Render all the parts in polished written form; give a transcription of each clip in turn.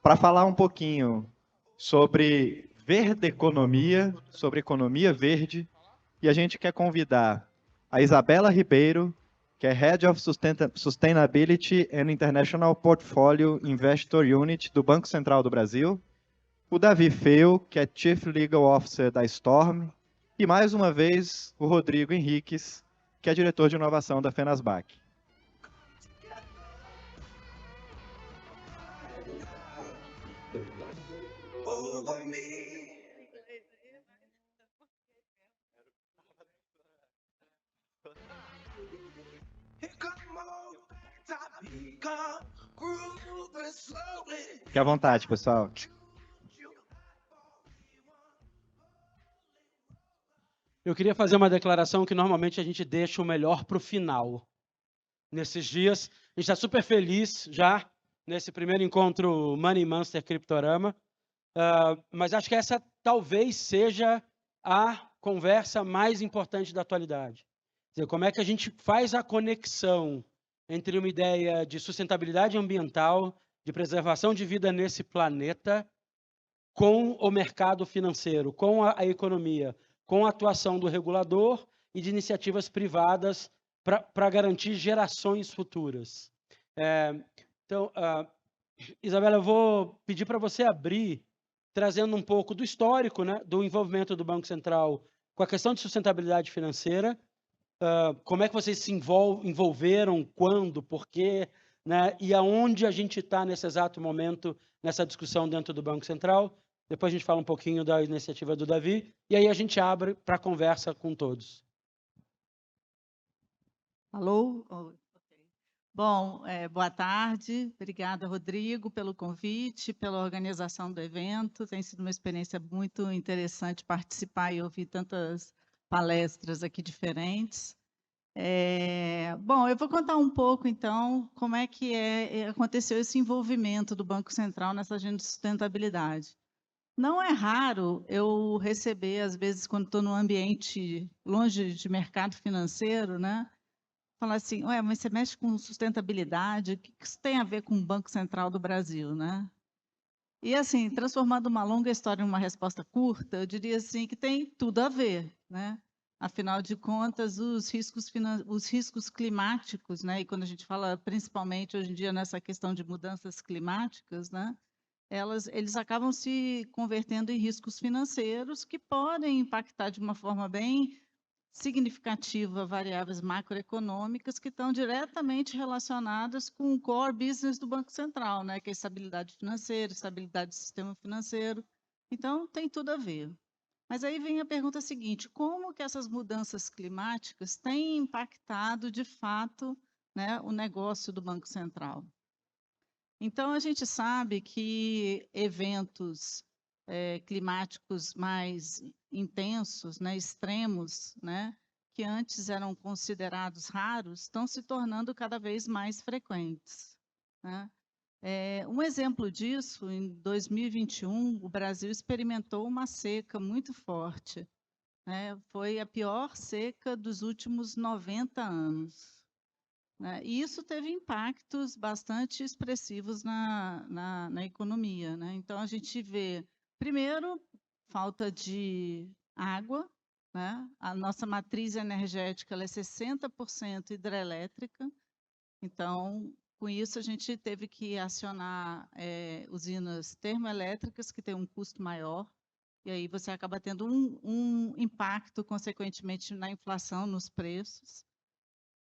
para falar um pouquinho sobre verde economia, sobre economia verde, e a gente quer convidar a Isabela Ribeiro, que é Head of Sustainability and International Portfolio Investor Unit do Banco Central do Brasil, o Davi Feu, que é Chief Legal Officer da Storm, e mais uma vez o Rodrigo Henriques, que é diretor de inovação da Fenasbac. Fique à vontade, pessoal. Eu queria fazer uma declaração que normalmente a gente deixa o melhor para o final. Nesses dias, a gente está super feliz já nesse primeiro encontro Money Monster Criptorama, mas acho que essa talvez seja a conversa mais importante da atualidade. Quer dizer, como é que a gente faz a conexão entre uma ideia de sustentabilidade ambiental, de preservação de vida nesse planeta, com o mercado financeiro, com a economia, com a atuação do regulador e de iniciativas privadas para garantir gerações futuras. Então, Isabela, eu vou pedir para você abrir, trazendo um pouco do histórico, né, do envolvimento do Banco Central com a questão de sustentabilidade financeira, como é que vocês se envolveram, quando, por quê, né, e aonde a gente está nesse exato momento, nessa discussão dentro do Banco Central. Depois a gente fala um pouquinho da iniciativa do Davi, e aí a gente abre para a conversa com todos. Alô? Bom, boa tarde. Obrigada, Rodrigo, pelo convite, pela organização do evento. Tem sido uma experiência muito interessante participar e ouvir tantas palestras aqui diferentes. Bom, eu vou contar um pouco, então, como é que aconteceu esse envolvimento do Banco Central nessa agenda de sustentabilidade. Não é raro eu receber, às vezes, quando estou num ambiente longe de mercado financeiro, né? Falar assim, ué, mas você mexe com sustentabilidade, o que isso tem a ver com o Banco Central do Brasil, né? E assim, transformando uma longa história em uma resposta curta, eu diria assim que tem tudo a ver, né? Afinal de contas, os riscos climáticos, né? E quando a gente fala principalmente hoje em dia nessa questão de mudanças climáticas, né? Eles acabam se convertendo em riscos financeiros que podem impactar de uma forma bem significativa variáveis macroeconômicas que estão diretamente relacionadas com o core business do Banco Central, né, que é estabilidade financeira, estabilidade do sistema financeiro. Então, tem tudo a ver. Mas aí vem a pergunta seguinte: como que essas mudanças climáticas têm impactado, de fato, né, o negócio do Banco Central? Então, a gente sabe que eventos climáticos mais intensos, né, extremos, né, que antes eram considerados raros, estão se tornando cada vez mais frequentes, né? Um exemplo disso, em 2021, o Brasil experimentou uma seca muito forte, né? Foi a pior seca dos últimos 90 anos. Né? E isso teve impactos bastante expressivos na economia. Né? Então, a gente vê, primeiro, falta de água. Né? A nossa matriz energética ela é 60% hidrelétrica. Então, com isso, a gente teve que acionar usinas termoelétricas, que têm um custo maior. E aí você acaba tendo um impacto, consequentemente, na inflação, nos preços.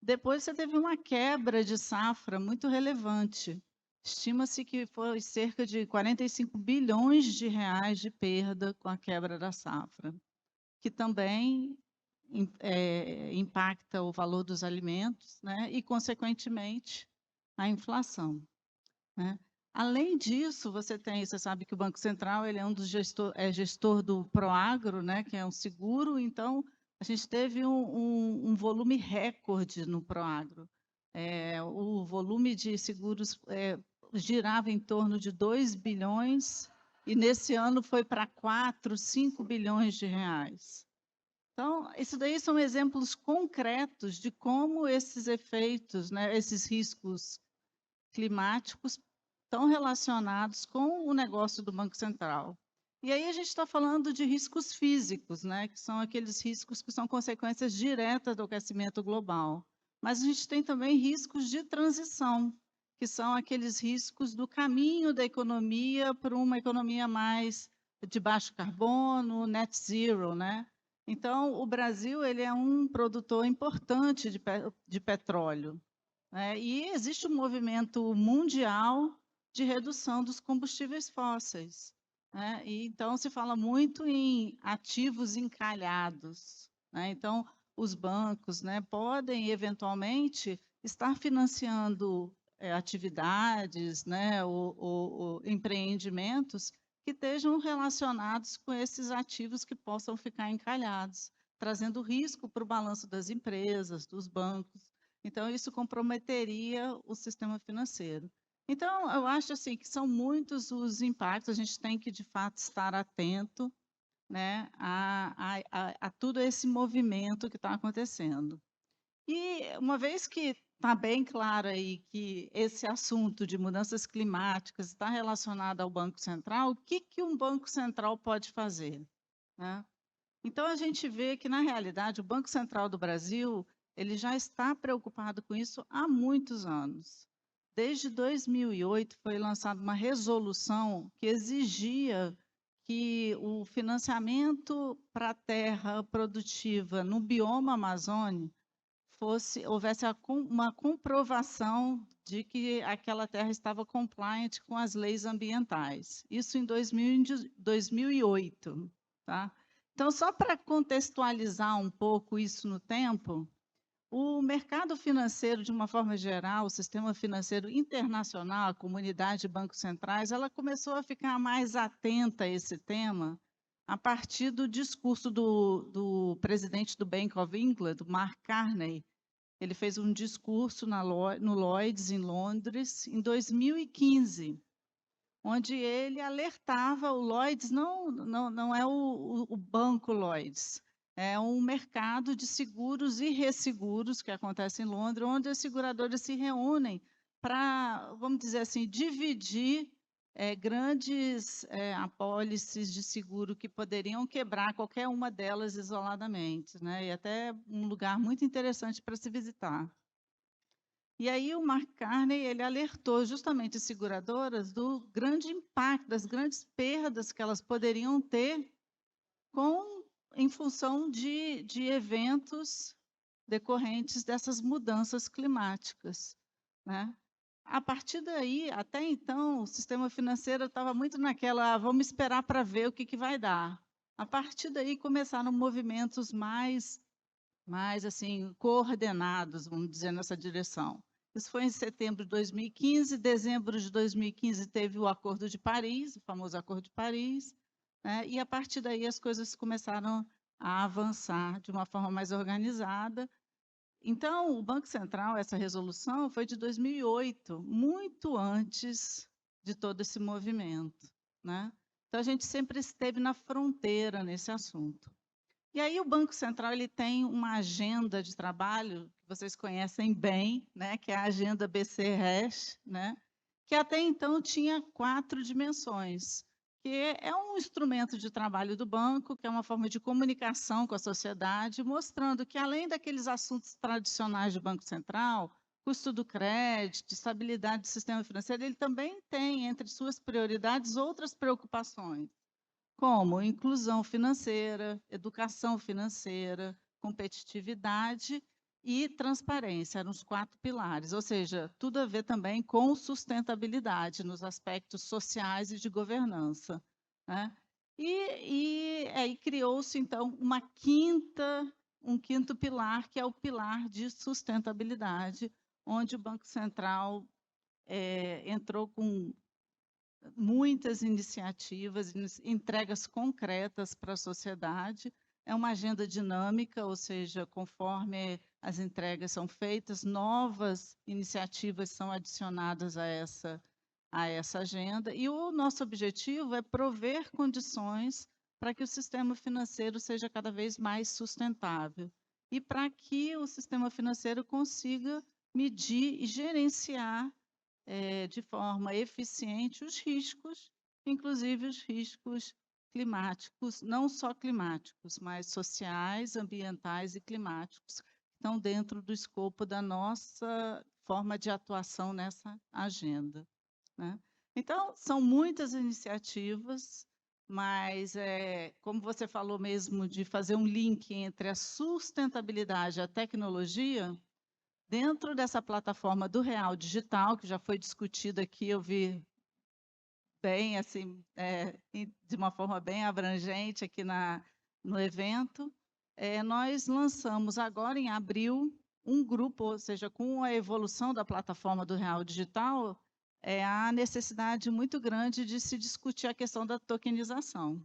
Depois você teve uma quebra de safra muito relevante. Estima-se que foi cerca de 45 bilhões de reais de perda com a quebra da safra, que também impacta o valor dos alimentos, né, e, consequentemente, a inflação. Né? Além disso, você sabe que o Banco Central ele é um dos gestor do Proagro, né, que é um seguro, então a gente teve um volume recorde no Proagro. O volume de seguros girava em torno de 2 bilhões e nesse ano foi para 4, 5 bilhões de reais. Então, isso daí são exemplos concretos de como esses efeitos, né, esses riscos climáticos estão relacionados com o negócio do Banco Central. E aí a gente está falando de riscos físicos, né, que são aqueles riscos que são consequências diretas do aquecimento global. Mas a gente tem também riscos de transição, que são aqueles riscos do caminho da economia para uma economia mais de baixo carbono, net zero, né? Então, o Brasil ele é um produtor importante de petróleo, né? E existe um movimento mundial de redução dos combustíveis fósseis, né? E, então, se fala muito em ativos encalhados, né? Então, os bancos, né, podem, eventualmente, estar financiando atividades, né, ou empreendimentos que estejam relacionados com esses ativos que possam ficar encalhados, trazendo risco para o balanço das empresas, dos bancos. Então, isso comprometeria o sistema financeiro. Então, eu acho assim, que são muitos os impactos, a gente tem que, de fato, estar atento, né, a todo esse movimento que está acontecendo. E uma vez que está bem claro aí que esse assunto de mudanças climáticas está relacionado ao Banco Central, o que um Banco Central pode fazer, né? Então, a gente vê que, na realidade, o Banco Central do Brasil ele já está preocupado com isso há muitos anos. Desde 2008, foi lançada uma resolução que exigia que o financiamento para a terra produtiva no bioma Amazônia houvesse uma comprovação de que aquela terra estava compliant com as leis ambientais. Isso em 2008, tá? Então, só para contextualizar um pouco isso no tempo, o mercado financeiro, de uma forma geral, o sistema financeiro internacional, a comunidade de bancos centrais, ela começou a ficar mais atenta a esse tema a partir do discurso do presidente do Bank of England, Mark Carney. Ele fez um discurso no Lloyds, em Londres, em 2015, onde ele alertava o Lloyds, não é o banco Lloyds, é um mercado de seguros e resseguros que acontece em Londres, onde as seguradoras se reúnem para, vamos dizer assim, dividir grandes apólices de seguro que poderiam quebrar qualquer uma delas isoladamente, né? E até um lugar muito interessante para se visitar. E aí o Mark Carney ele alertou justamente as seguradoras do grande impacto, das grandes perdas que elas poderiam ter em função de eventos decorrentes dessas mudanças climáticas, né? A partir daí, até então, o sistema financeiro estava muito naquela, vamos esperar para ver o que vai dar. A partir daí começaram movimentos mais assim coordenados, vamos dizer, nessa direção. Isso foi em setembro de 2015, dezembro de 2015 teve o Acordo de Paris, o famoso Acordo de Paris, né? E a partir daí as coisas começaram a avançar de uma forma mais organizada. Então, o Banco Central, essa resolução foi de 2008, muito antes de todo esse movimento, né? Então, a gente sempre esteve na fronteira nesse assunto. E aí o Banco Central ele tem uma agenda de trabalho que vocês conhecem bem, né, que é a agenda BC-RES, né, que até então tinha 4 dimensões, que é um instrumento de trabalho do banco, que é uma forma de comunicação com a sociedade, mostrando que além daqueles assuntos tradicionais do Banco Central, custo do crédito, estabilidade do sistema financeiro, ele também tem entre suas prioridades outras preocupações, como inclusão financeira, educação financeira, competitividade e transparência, eram os 4 pilares, ou seja, tudo a ver também com sustentabilidade nos aspectos sociais e de governança, né? E aí criou-se, então, um quinto pilar, que é o pilar de sustentabilidade, onde o Banco Central entrou com muitas iniciativas, entregas concretas para a sociedade. É uma agenda dinâmica, ou seja, conforme as entregas são feitas, novas iniciativas são adicionadas a essa agenda. E o nosso objetivo é prover condições para que o sistema financeiro seja cada vez mais sustentável e para que o sistema financeiro consiga medir e gerenciar de forma eficiente os riscos, inclusive os riscos climáticos, não só climáticos, mas sociais, ambientais e climáticos, que estão dentro do escopo da nossa forma de atuação nessa agenda, né? Então, são muitas iniciativas, mas, como você falou mesmo, de fazer um link entre a sustentabilidade e a tecnologia, dentro dessa plataforma do Real Digital, que já foi discutida aqui, eu vi bem, assim, de uma forma bem abrangente aqui no evento, nós lançamos agora, em abril, um grupo, ou seja, com a evolução da plataforma do Real Digital, há necessidade muito grande de se discutir a questão da tokenização.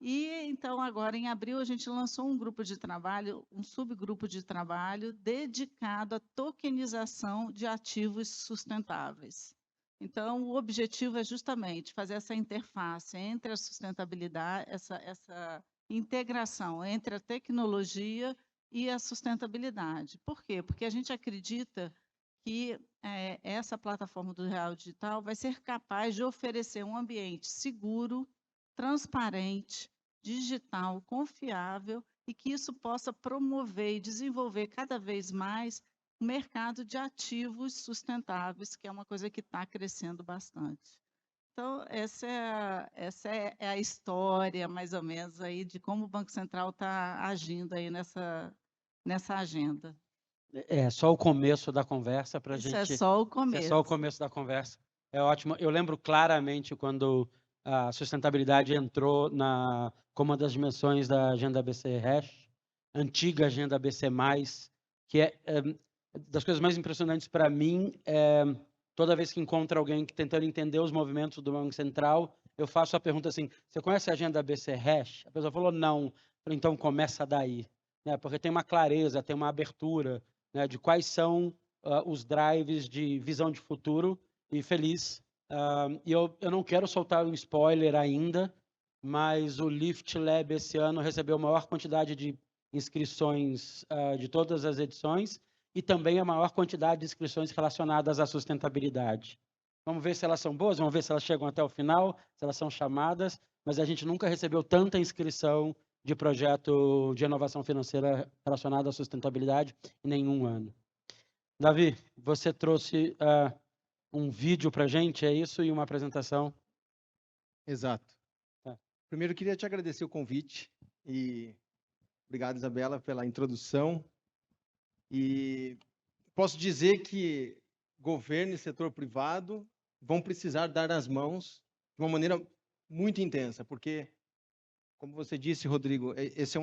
E, então, agora, em abril, a gente lançou um grupo de trabalho, um subgrupo de trabalho dedicado à tokenização de ativos sustentáveis. Então, o objetivo é justamente fazer essa interface entre a sustentabilidade, essa integração entre a tecnologia e a sustentabilidade. Por quê? Porque a gente acredita que essa plataforma do Real Digital vai ser capaz de oferecer um ambiente seguro, transparente, digital, confiável, e que isso possa promover e desenvolver cada vez mais o mercado de ativos sustentáveis, que é uma coisa que está crescendo bastante. Então, essa é a história, mais ou menos, aí, de como o Banco Central está agindo aí nessa agenda. É só o começo da conversa para a gente. Isso é só o começo. É só o começo da conversa. É ótimo. Eu lembro claramente quando a sustentabilidade entrou como uma das dimensões da Agenda BC-Hash, antiga Agenda BC+, que é das coisas mais impressionantes para mim. Toda vez que encontro alguém tentando entender os movimentos do Banco Central, eu faço a pergunta assim: você conhece a Agenda BC-Hash? A pessoa falou não. Falei, então começa daí, né? Porque tem uma clareza, tem uma abertura, né, de quais são os drives de visão de futuro, e feliz. E eu não quero soltar um spoiler ainda, mas o Lift Lab esse ano recebeu a maior quantidade de inscrições de todas as edições, e também a maior quantidade de inscrições relacionadas à sustentabilidade. Vamos ver se elas são boas, vamos ver se elas chegam até o final, se elas são chamadas, mas a gente nunca recebeu tanta inscrição de projeto de inovação financeira relacionado à sustentabilidade em nenhum ano. Davi, você trouxe um vídeo para a gente, é isso? E uma apresentação? Exato. Tá. Primeiro, eu queria te agradecer o convite e obrigado, Isabela, pela introdução. E posso dizer que governo e setor privado vão precisar dar as mãos de uma maneira muito intensa, porque, como você disse, Rodrigo, esse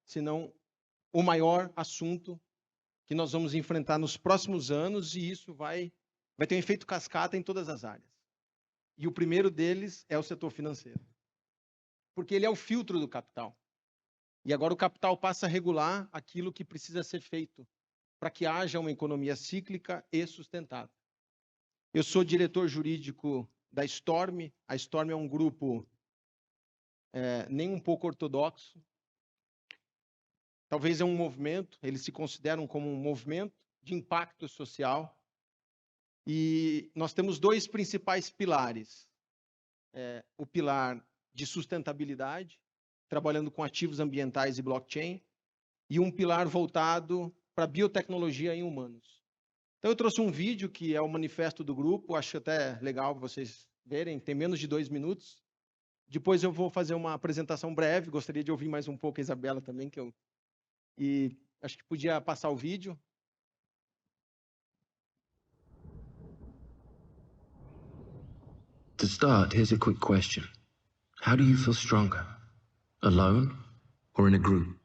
se não o maior assunto que nós vamos enfrentar nos próximos anos, e isso vai ter um efeito cascata em todas as áreas. E o primeiro deles é o setor financeiro, porque ele é o filtro do capital. E agora o capital passa a regular aquilo que precisa ser feito para que haja uma economia cíclica e sustentável. Eu sou diretor jurídico da Storm. A Storm é um grupo nem um pouco ortodoxo. Talvez é um movimento, eles se consideram como um movimento de impacto social. E nós temos dois principais pilares. O pilar de sustentabilidade, trabalhando com ativos ambientais e blockchain, e um pilar voltado para biotecnologia em humanos. Então, eu trouxe um vídeo que é o manifesto do grupo, acho até legal vocês verem, tem menos de 2 minutos. Depois eu vou fazer uma apresentação breve, gostaria de ouvir mais um pouco a Isabela também, e acho que podia passar o vídeo. To start, here's a quick question. How do you feel stronger? Alone or in a group?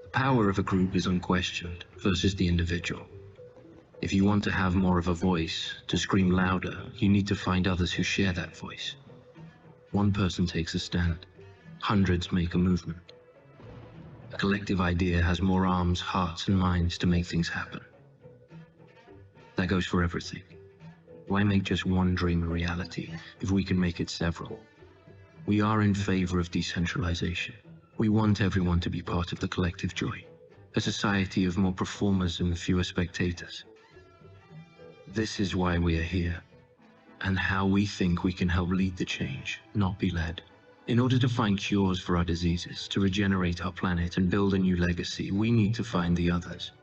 The power of a group is unquestioned versus the individual. If you want to have more of a voice, to scream louder, you need to find others who share that voice. One person takes a stand. Hundreds make a movement. A collective idea has more arms, hearts, and minds to make things happen. That goes for everything. Why make just one dream a reality if we can make it several? We are in favor of decentralization. We want everyone to be part of the collective joy, a society of more performers and fewer spectators. This is why we are here, and how we think we can help lead the change, not be led. In order to find cures for our diseases, to regenerate our planet and build a new legacy, we need to find the others.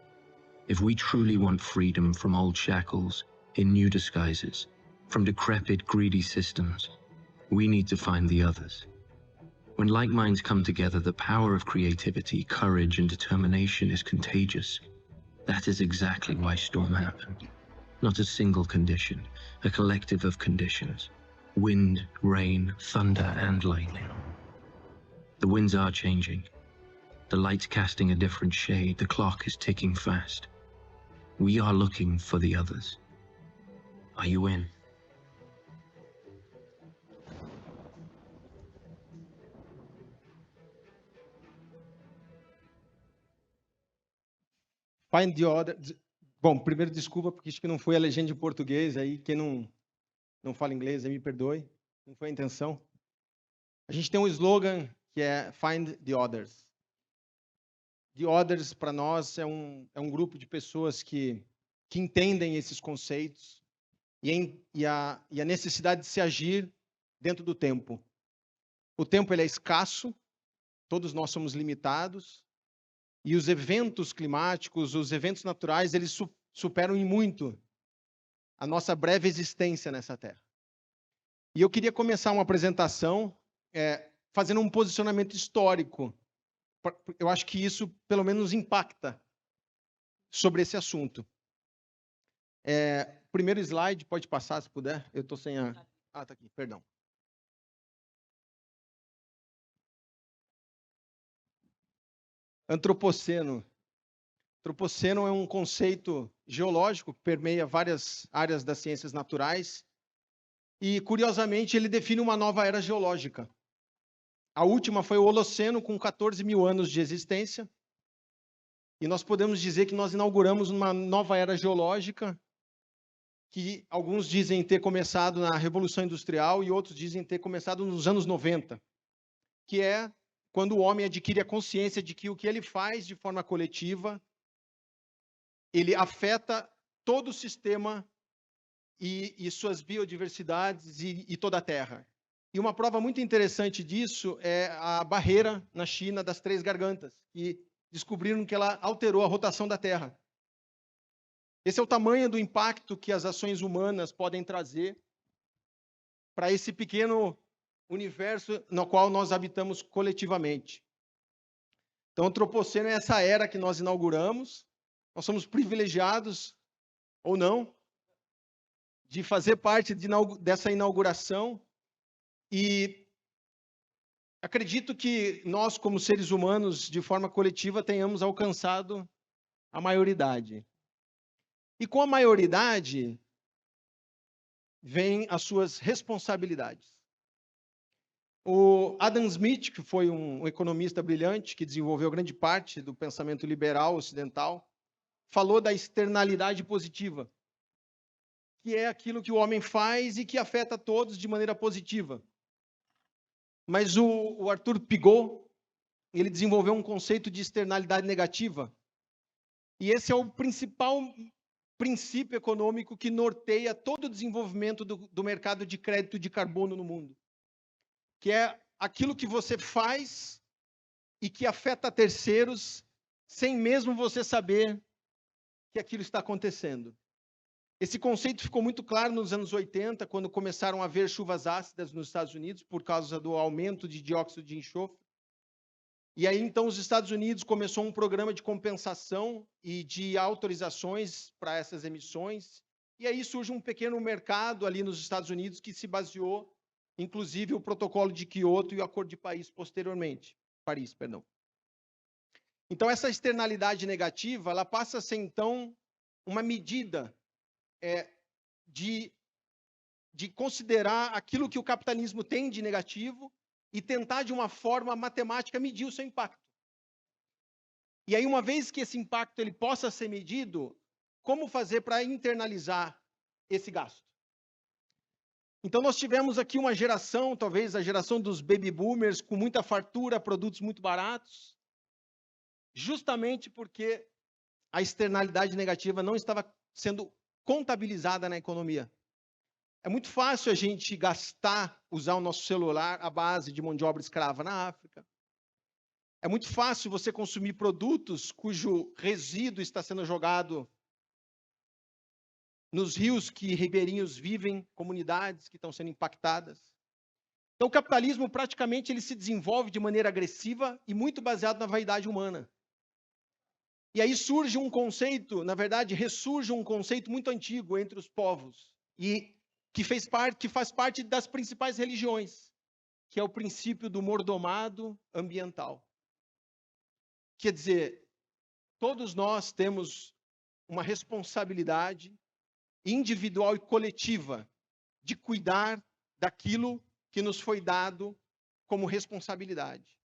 If we truly want freedom from old shackles, in new disguises, from decrepit, greedy systems, we need to find the others. When like minds come together, the power of creativity, courage, and determination is contagious. That is exactly why Storm happened. Not a single condition, a collective of conditions. Wind, rain, thunder, and lightning. The winds are changing. The light's casting a different shade. The clock is ticking fast. We are looking for the others. Are you in? Find the other. Bom, primeiro desculpa porque acho que não foi a legenda em português aí, quem não fala inglês aí me perdoe, não foi a intenção. A gente tem um slogan que é Find the Others. The Others para nós é um grupo de pessoas que entendem esses conceitos e a necessidade de se agir dentro do tempo. O tempo ele é escasso, todos nós somos limitados. E os eventos climáticos, os eventos naturais, eles superam em muito a nossa breve existência nessa Terra. E eu queria começar uma apresentação fazendo um posicionamento histórico. Eu acho que isso, pelo menos, impacta sobre esse assunto. Primeiro slide, pode passar, se puder. Eu estou sem a... Ah, está aqui, perdão. Antropoceno. Antropoceno é um conceito geológico que permeia várias áreas das ciências naturais e, curiosamente, ele define uma nova era geológica. A última foi o Holoceno, com 14 mil anos de existência, e nós podemos dizer que nós inauguramos uma nova era geológica que alguns dizem ter começado na Revolução Industrial e outros dizem ter começado nos anos 90, que é quando o homem adquire a consciência de que o que ele faz de forma coletiva, ele afeta todo o sistema e suas biodiversidades e toda a Terra. E uma prova muito interessante disso é a barreira na China das Três Gargantas, que descobriram que ela alterou a rotação da Terra. Esse é o tamanho do impacto que as ações humanas podem trazer para esse pequeno universo no qual nós habitamos coletivamente. Então, o Antropoceno é essa era que nós inauguramos. Nós somos privilegiados, ou não, de fazer parte dessa inauguração. E acredito que nós, como seres humanos, de forma coletiva, tenhamos alcançado a maioridade. E com a maioridade, vêm as suas responsabilidades. O Adam Smith, que foi um economista brilhante, que desenvolveu grande parte do pensamento liberal ocidental, falou da externalidade positiva, que é aquilo que o homem faz e que afeta todos de maneira positiva. Mas o Arthur Pigot, ele desenvolveu um conceito de externalidade negativa, e esse é o principal princípio econômico que norteia todo o desenvolvimento do mercado de crédito de carbono no mundo, que é aquilo que você faz e que afeta terceiros sem mesmo você saber que aquilo está acontecendo. Esse conceito ficou muito claro nos anos 80, quando começaram a haver chuvas ácidas nos Estados Unidos por causa do aumento de dióxido de enxofre. E aí, então, os Estados Unidos começou um programa de compensação e de autorizações para essas emissões. E aí surge um pequeno mercado ali nos Estados Unidos que se baseou, inclusive, o Protocolo de Quioto e o Acordo de Paris posteriormente. Paris, perdão. Então, essa externalidade negativa, ela passa a ser, então, uma medida de considerar aquilo que o capitalismo tem de negativo e tentar, de uma forma matemática, medir o seu impacto. E aí, uma vez que esse impacto ele possa ser medido, como fazer para internalizar esse gasto? Então, nós tivemos aqui uma geração, talvez a geração dos baby boomers, com muita fartura, produtos muito baratos, justamente porque a externalidade negativa não estava sendo contabilizada na economia. É muito fácil a gente gastar, usar o nosso celular à base de mão de obra escrava na África. É muito fácil você consumir produtos cujo resíduo está sendo jogado nos rios que ribeirinhos vivem, comunidades que estão sendo impactadas. Então, o capitalismo, praticamente, ele se desenvolve de maneira agressiva e muito baseado na vaidade humana. E aí surge um conceito, na verdade, ressurge um conceito muito antigo entre os povos, e que faz parte das principais religiões, que é o princípio do mordomado ambiental. Quer dizer, todos nós temos uma responsabilidade individual e coletiva de cuidar daquilo que nos foi dado como responsabilidade.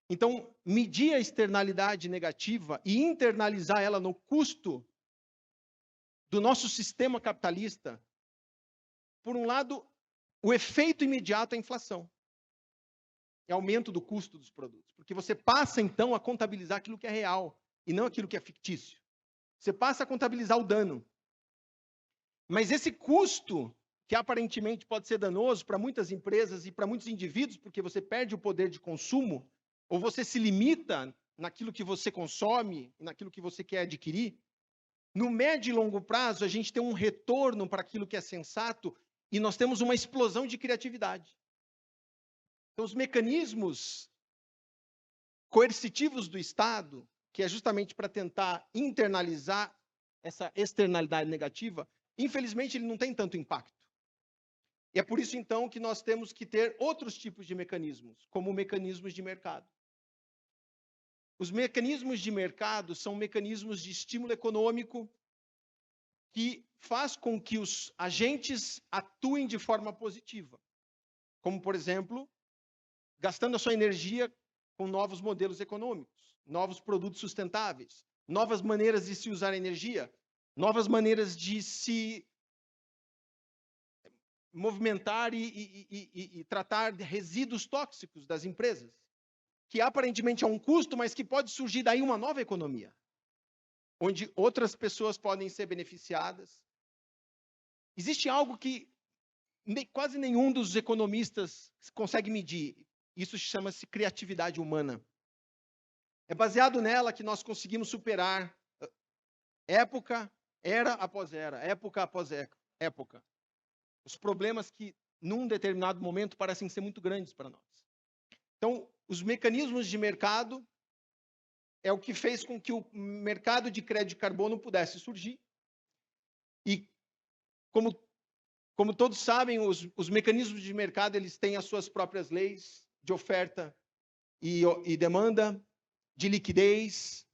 Então, medir a externalidade negativa e internalizar ela no custo do nosso sistema capitalista, por um lado, o efeito imediato é a inflação. É aumento do custo dos produtos. Porque você passa, então, a contabilizar aquilo que é real e não aquilo que é fictício. Você passa a contabilizar o dano. Mas esse custo, que aparentemente pode ser danoso para muitas empresas e para muitos indivíduos, porque você perde o poder de consumo, ou você se limita naquilo que você consome, naquilo que você quer adquirir, no médio e longo prazo, a gente tem um retorno para aquilo que é sensato e nós temos uma explosão de criatividade. Então, os mecanismos coercitivos do Estado, que é justamente para tentar internalizar essa externalidade negativa, infelizmente, ele não tem tanto impacto. E é por isso, então, que nós temos que ter outros tipos de mecanismos, como mecanismos de mercado. Os mecanismos de mercado são mecanismos de estímulo econômico que faz com que os agentes atuem de forma positiva. Como, por exemplo, gastando a sua energia com novos modelos econômicos, novos produtos sustentáveis, novas maneiras de se usar a energia, novas maneiras de se movimentar e tratar de resíduos tóxicos das empresas, que aparentemente é um custo, mas que pode surgir daí uma nova economia, onde outras pessoas podem ser beneficiadas. Existe algo que quase nenhum dos economistas consegue medir. Isso chama-se criatividade humana. É baseado nela que nós conseguimos superar época, era após era, época após época. Os problemas que, num determinado momento, parecem ser muito grandes para nós. Então, os mecanismos de mercado é o que fez com que o mercado de crédito de carbono pudesse surgir. E, como todos sabem, os mecanismos de mercado eles têm as suas próprias leis de oferta e demanda, de liquidez,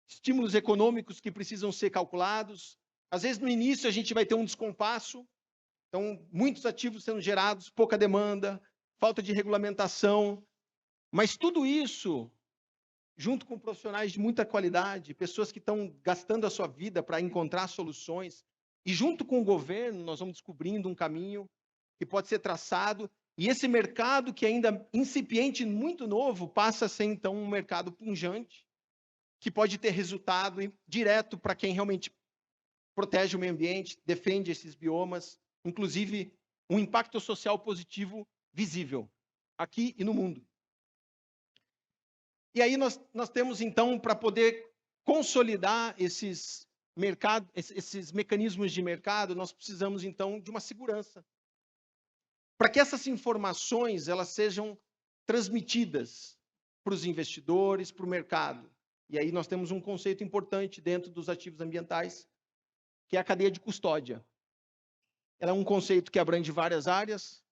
estímulos econômicos que precisam ser calculados. Às vezes, no início, a gente vai ter um descompasso. Então, muitos ativos sendo gerados, pouca demanda, falta de regulamentação. Mas tudo isso, junto com profissionais de muita qualidade, pessoas que estão gastando a sua vida para encontrar soluções, e junto com o governo, nós vamos descobrindo um caminho que pode ser traçado, e esse mercado, que ainda incipiente, muito novo, passa a ser, então, um mercado pujante, que pode ter resultado direto para quem realmente protege o meio ambiente, defende esses biomas, inclusive um impacto social positivo visível, aqui e no mundo. E aí nós temos, então, para poder consolidar esses mecanismos de mercado, nós precisamos, então, de uma segurança. Para que essas informações elas sejam transmitidas para os investidores, para o mercado. E aí nós temos um conceito importante dentro dos ativos ambientais, que é a cadeia de custódia. Ela é um conceito que abrange várias áreas,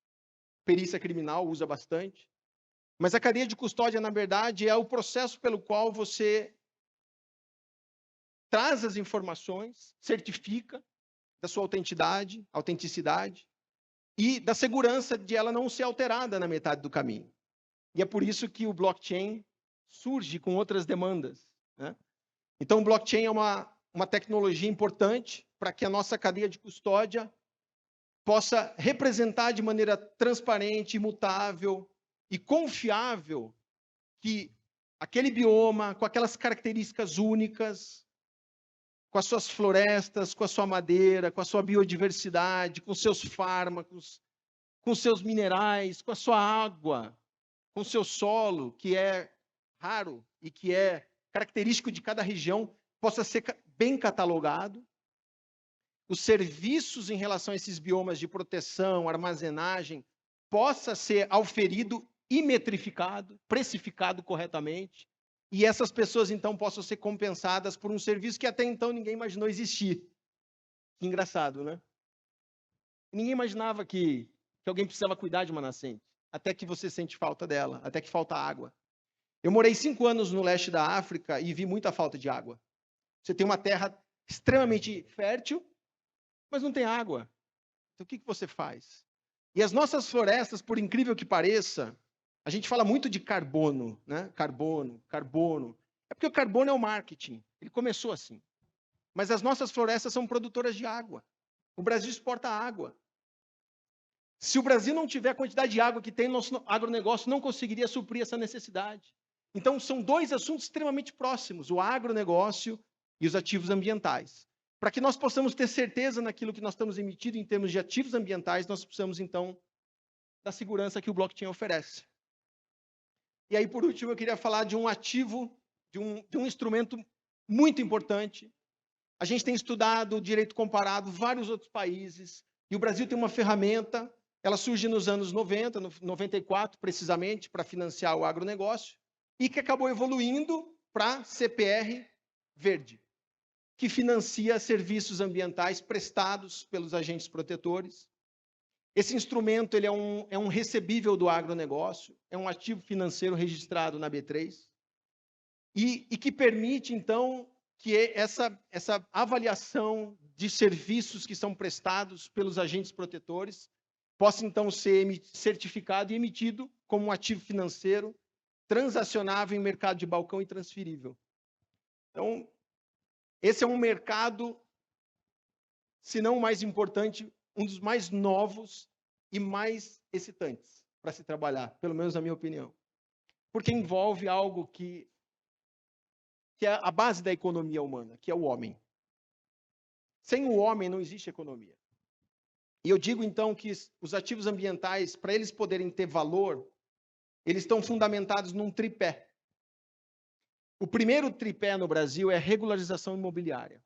perícia criminal usa bastante, mas a cadeia de custódia, na verdade, é o processo pelo qual você traz as informações, certifica da sua autenticidade, e da segurança de ela não ser alterada na metade do caminho. E é por isso que o blockchain surge com outras demandas, né? Então, o blockchain é uma tecnologia importante para que a nossa cadeia de custódia possa representar de maneira transparente, imutável e confiável que aquele bioma, com aquelas características únicas, com as suas florestas, com a sua madeira, com a sua biodiversidade, com seus fármacos, com seus minerais, com a sua água, com o seu solo, que é raro e que é característico de cada região, possa ser bem catalogado. Os serviços em relação a esses biomas de proteção, armazenagem, possa ser auferido e metrificado, precificado corretamente, e essas pessoas, então, possam ser compensadas por um serviço que até então ninguém imaginou existir. Que engraçado, né? Ninguém imaginava que alguém precisava cuidar de uma nascente, até que você sente falta dela, até que falta água. Eu morei 5 anos no leste da África e vi muita falta de água. Você tem uma terra extremamente fértil, mas não tem água. Então, o que você faz? E as nossas florestas, por incrível que pareça, a gente fala muito de carbono, né? Carbono. É porque o carbono é o marketing. Ele começou assim. Mas as nossas florestas são produtoras de água. O Brasil exporta água. Se o Brasil não tiver a quantidade de água que tem, nosso agronegócio não conseguiria suprir essa necessidade. Então, são 2 assuntos extremamente próximos, o agronegócio e os ativos ambientais. Para que nós possamos ter certeza naquilo que nós estamos emitindo em termos de ativos ambientais, nós precisamos, então, da segurança que o blockchain oferece. E aí, por último, eu queria falar de um ativo, de um instrumento muito importante. A gente tem estudado o direito comparado, vários outros países, e o Brasil tem uma ferramenta, ela surge nos anos 90, 94, precisamente, para financiar o agronegócio, e que acabou evoluindo para CPR Verde, que financia serviços ambientais prestados pelos agentes protetores. Esse instrumento ele é um recebível do agronegócio, é um ativo financeiro registrado na B3, e que permite, então, que essa avaliação de serviços que são prestados pelos agentes protetores possa, então, ser certificado e emitido como um ativo financeiro transacionável em mercado de balcão e transferível. Então, esse é um mercado, se não o mais importante, um dos mais novos e mais excitantes para se trabalhar, pelo menos na minha opinião. Porque envolve algo que é a base da economia humana, que é o homem. Sem o homem não existe economia. E eu digo, então, que os ativos ambientais, para eles poderem ter valor, eles estão fundamentados num tripé. O primeiro tripé no Brasil é a regularização imobiliária.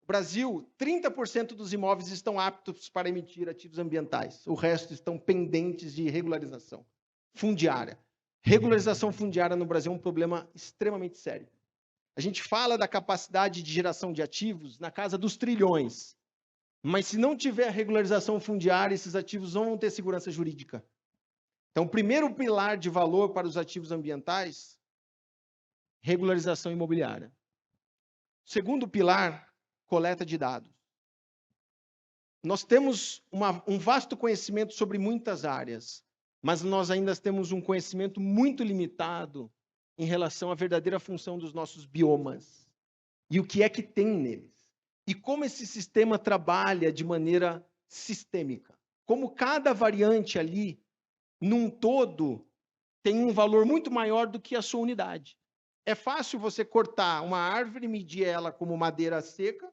No Brasil, 30% dos imóveis estão aptos para emitir ativos ambientais. O resto estão pendentes de regularização fundiária. Regularização fundiária no Brasil é um problema extremamente sério. A gente fala da capacidade de geração de ativos na casa dos trilhões. Mas se não tiver regularização fundiária, esses ativos não vão ter segurança jurídica. Então, o primeiro pilar de valor para os ativos ambientais, regularização imobiliária. Segundo pilar, coleta de dados. Nós temos um vasto conhecimento sobre muitas áreas, mas nós ainda temos um conhecimento muito limitado em relação à verdadeira função dos nossos biomas e o que é que tem neles. E como esse sistema trabalha de maneira sistêmica. Como cada variante ali, num todo, tem um valor muito maior do que a sua unidade. É fácil você cortar uma árvore e medir ela como madeira seca,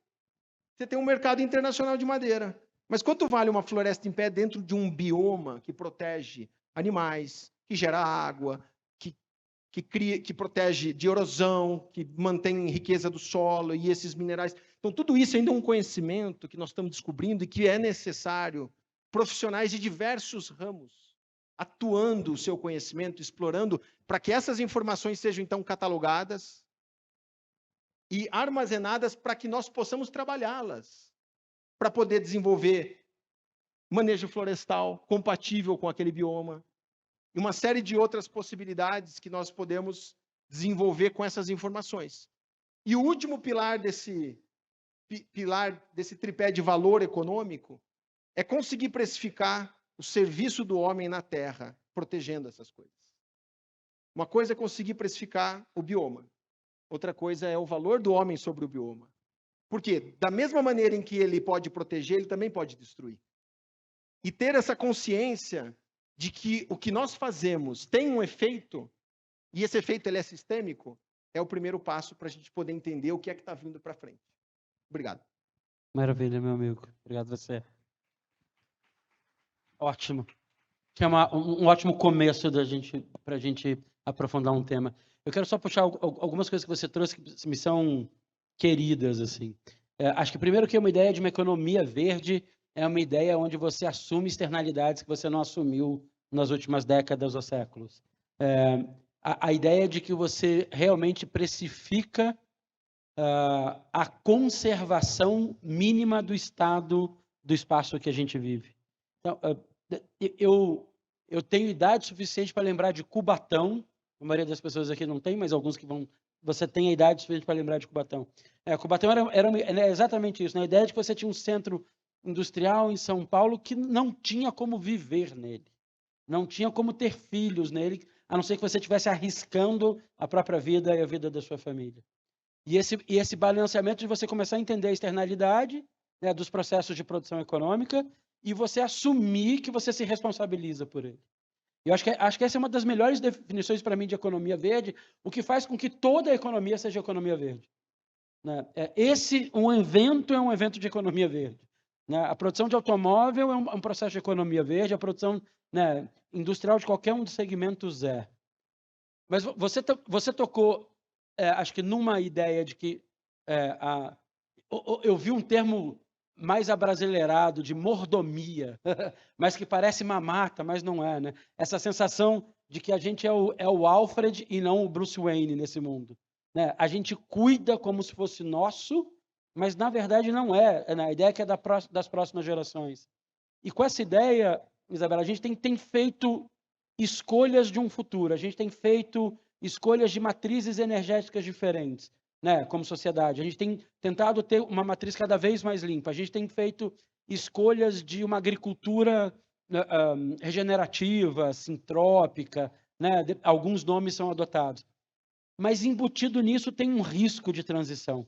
você tem um mercado internacional de madeira. Mas quanto vale uma floresta em pé dentro de um bioma que protege animais, que gera água, que protege de erosão, que mantém riqueza do solo e esses minerais? Então, tudo isso ainda é um conhecimento que nós estamos descobrindo e que é necessário profissionais de diversos ramos atuando o seu conhecimento, explorando, para que essas informações sejam, então, catalogadas e armazenadas para que nós possamos trabalhá-las, para poder desenvolver manejo florestal compatível com aquele bioma e uma série de outras possibilidades que nós podemos desenvolver com essas informações. E o último pilar desse tripé de valor econômico é conseguir precificar o serviço do homem na terra, protegendo essas coisas. Uma coisa é conseguir precificar o bioma. Outra coisa é o valor do homem sobre o bioma. Porque, da mesma maneira em que ele pode proteger, ele também pode destruir. e ter essa consciência de que o que nós fazemos tem um efeito, e esse efeito ele é sistêmico, é o primeiro passo para a gente poder entender o que é que está vindo para frente. Obrigado. Maravilha, meu amigo. Obrigado a você. Ótimo. Que é um ótimo começo para a gente aprofundar um tema. Eu quero só puxar algumas coisas que você trouxe que me são queridas, assim. Acho que primeiro que é uma ideia de uma economia verde, é uma ideia onde você assume externalidades que você não assumiu nas últimas décadas ou séculos. A ideia de que você realmente precifica a conservação mínima do estado do espaço que a gente vive. Então, eu tenho idade suficiente para lembrar de Cubatão. A maioria das pessoas aqui não tem, mas alguns que vão. Você tem a idade suficiente para lembrar de Cubatão. Cubatão era exatamente isso, né? A ideia de que você tinha um centro industrial em São Paulo que não tinha como viver nele, não tinha como ter filhos nele, a não ser que você estivesse arriscando a própria vida e a vida da sua família. E esse balanceamento de você começar a entender a externalidade, né, dos processos de produção econômica e você assumir que você se responsabiliza por ele. Eu acho que essa é uma das melhores definições para mim de economia verde, o que faz com que toda a economia seja economia verde. Né? Um evento é um evento de economia verde. Né? A produção de automóvel é um processo de economia verde, a produção, né, industrial de qualquer um dos segmentos é. Mas você tocou, acho que numa ideia de que eu vi um termo mais abrasileirado de mordomia, mas que parece mamata, mas não é, né? Essa sensação de que a gente é o Alfred e não o Bruce Wayne nesse mundo. Né? A gente cuida como se fosse nosso, mas na verdade não é. Né? A ideia é que é das próximas gerações. E com essa ideia, Isabela, a gente tem feito escolhas de um futuro, a gente tem feito escolhas de matrizes energéticas diferentes. Né, como sociedade. A gente tem tentado ter uma matriz cada vez mais limpa. A gente tem feito escolhas de uma agricultura regenerativa, sintrópica, né? Alguns nomes são adotados. Mas embutido nisso tem um risco de transição.